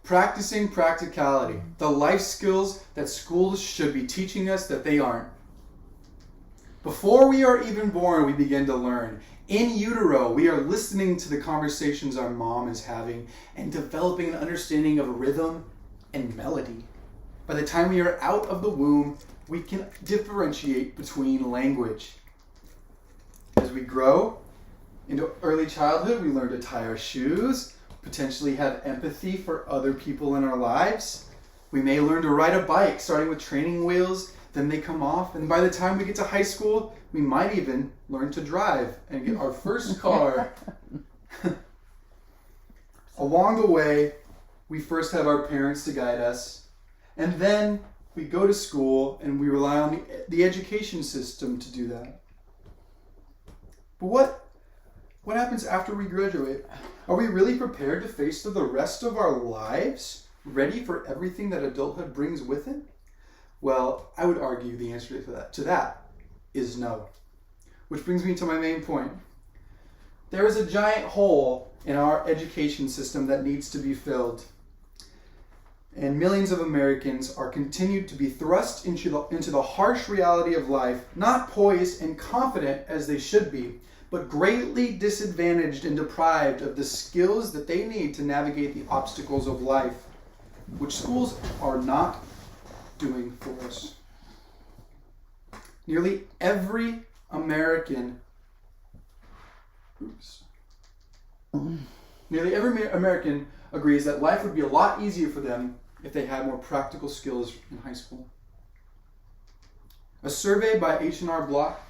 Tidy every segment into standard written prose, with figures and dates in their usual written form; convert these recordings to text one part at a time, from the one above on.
Practicing practicality, the life skills that schools should be teaching us that they aren't. Before we are even born, we begin to learn. In utero, we are listening to the conversations our mom is having and developing an understanding of rhythm and melody. By the time we are out of the womb, we can differentiate between language. As we grow into early childhood, we learn to tie our shoes, potentially have empathy for other people in our lives. We may learn to ride a bike, starting with training wheels, then they come off, and by the time we get to high school, we might even learn to drive and get our first car. Along the way, we first have our parents to guide us, and then we go to school and we rely on the education system to do that. But what happens after we graduate? Are we really prepared to face the rest of our lives, ready for everything that adulthood brings with it? Well, I would argue the answer to that is no. Which brings me to my main point. There is a giant hole in our education system that needs to be filled. And millions of Americans are continued to be thrust into the harsh reality of life, not poised and confident as they should be, but greatly disadvantaged and deprived of the skills that they need to navigate the obstacles of life, which schools are not doing for us. Nearly every American agrees that life would be a lot easier for them if they had more practical skills in high school. A survey by H&R Block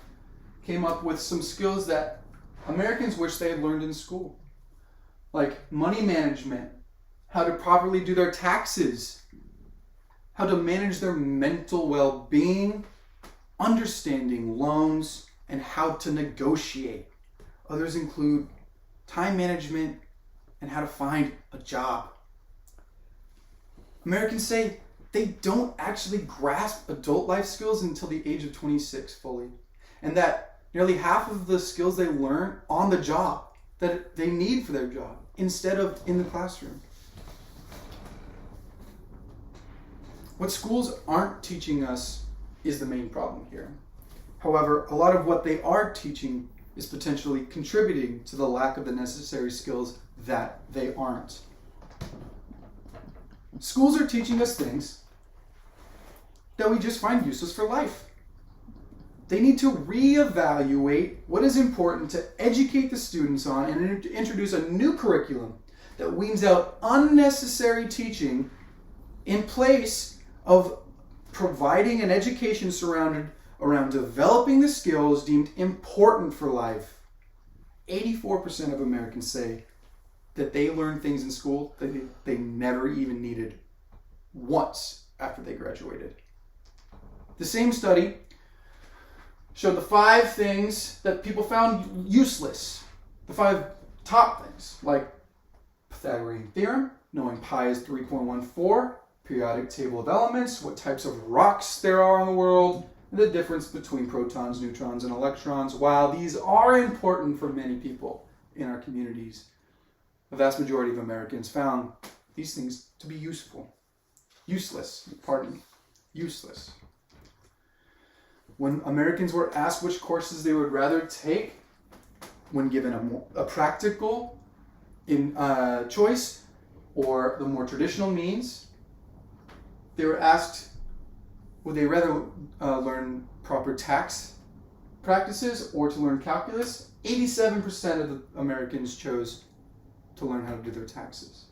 came up with some skills that Americans wish they had learned in school, like money management, how to properly do their taxes, how to manage their mental well-being, understanding loans, and how to negotiate. Others include time management and how to find a job. Americans say they don't actually grasp adult life skills until the age of 26 fully, and that nearly half of the skills they learn on the job that they need for their job instead of in the classroom. What schools aren't teaching us is the main problem here. However, a lot of what they are teaching is potentially contributing to the lack of the necessary skills that they aren't. Schools are teaching us things that we just find useless for life. They need to reevaluate what is important to educate the students on and introduce a new curriculum that weans out unnecessary teaching in place of providing an education surrounded around developing the skills deemed important for life. 84% of Americans say that they learn things in school that they never even needed once after they graduated. The same study showed the 5 things that people found useless. The 5 top things, like Pythagorean theorem, knowing pi is 3.14, periodic table of elements, what types of rocks there are in the world, and the difference between protons, neutrons, and electrons. While these are important for many people in our communities, the vast majority of Americans found these things to be useless. When Americans were asked which courses they would rather take when given a practical choice or the more traditional means, they were asked, would they rather learn proper tax practices or to learn calculus? 87% of the Americans chose to learn how to do their taxes.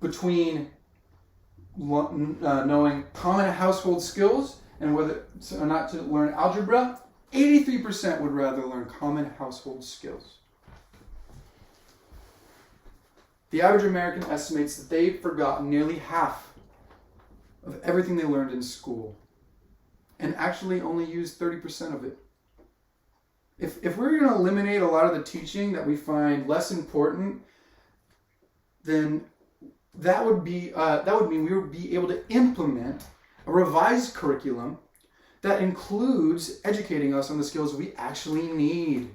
Between knowing common household skills and whether or not to learn algebra, 83% would rather learn common household skills. The average American estimates that they've forgotten nearly half of everything they learned in school and actually only used 30% of it. If we're going to eliminate a lot of the teaching that we find less important, then that would mean we would be able to implement a revised curriculum that includes educating us on the skills we actually need.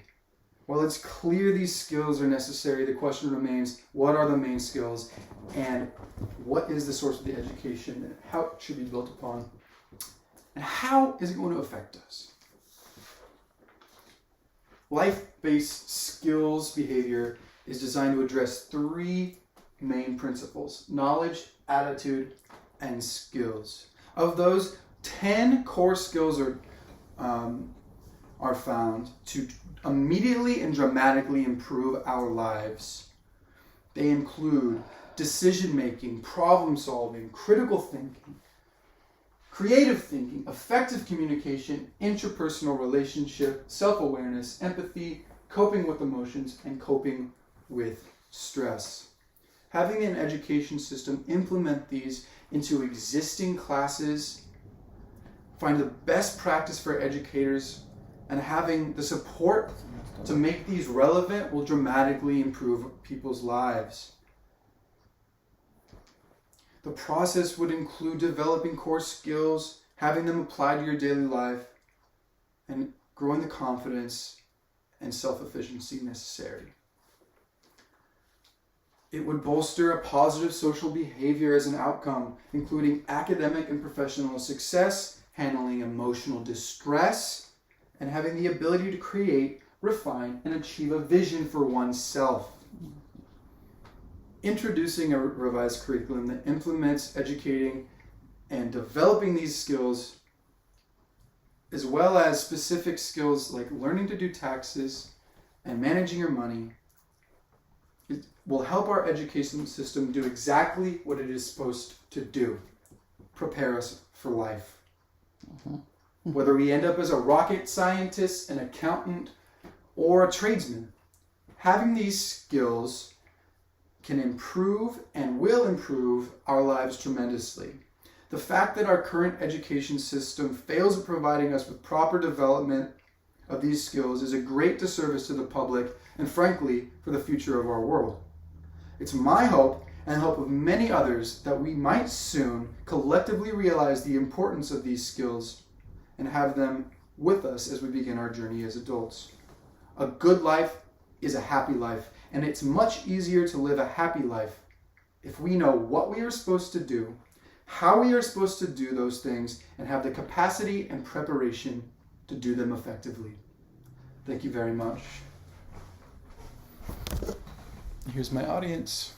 While it's clear these skills are necessary, the question remains, what are the main skills and what is the source of the education and how it should be built upon, and how is it going to affect us. Life-based skills behavior is designed to address three main principles: knowledge, attitude, and skills. Of those, 10 core skills are found to immediately and dramatically improve our lives. They include decision-making, problem-solving, critical thinking, creative thinking, effective communication, interpersonal relationship, self-awareness, empathy, coping with emotions, and coping with stress. Having an education system implement these into existing classes, find the best practice for educators, and having the support to make these relevant will dramatically improve people's lives. The process would include developing core skills, having them applied to your daily life, and growing the confidence and self-efficiency necessary. It would bolster a positive social behavior as an outcome, including academic and professional success, handling emotional distress, and having the ability to create, refine, and achieve a vision for oneself. Introducing a revised curriculum that implements educating and developing these skills, as well as specific skills like learning to do taxes and managing your money, it will help our education system do exactly what it is supposed to do: prepare us for life. Whether we end up as a rocket scientist, an accountant, or a tradesman, having these skills can improve and will improve our lives tremendously. The fact that our current education system fails at providing us with proper development of these skills is a great disservice to the public and, frankly, for the future of our world. It's my hope and the hope of many others that we might soon collectively realize the importance of these skills and have them with us as we begin our journey as adults. A good life is a happy life, and it's much easier to live a happy life if we know what we are supposed to do, how we are supposed to do those things, and have the capacity and preparation to do them effectively. Thank you very much. Here's my audience.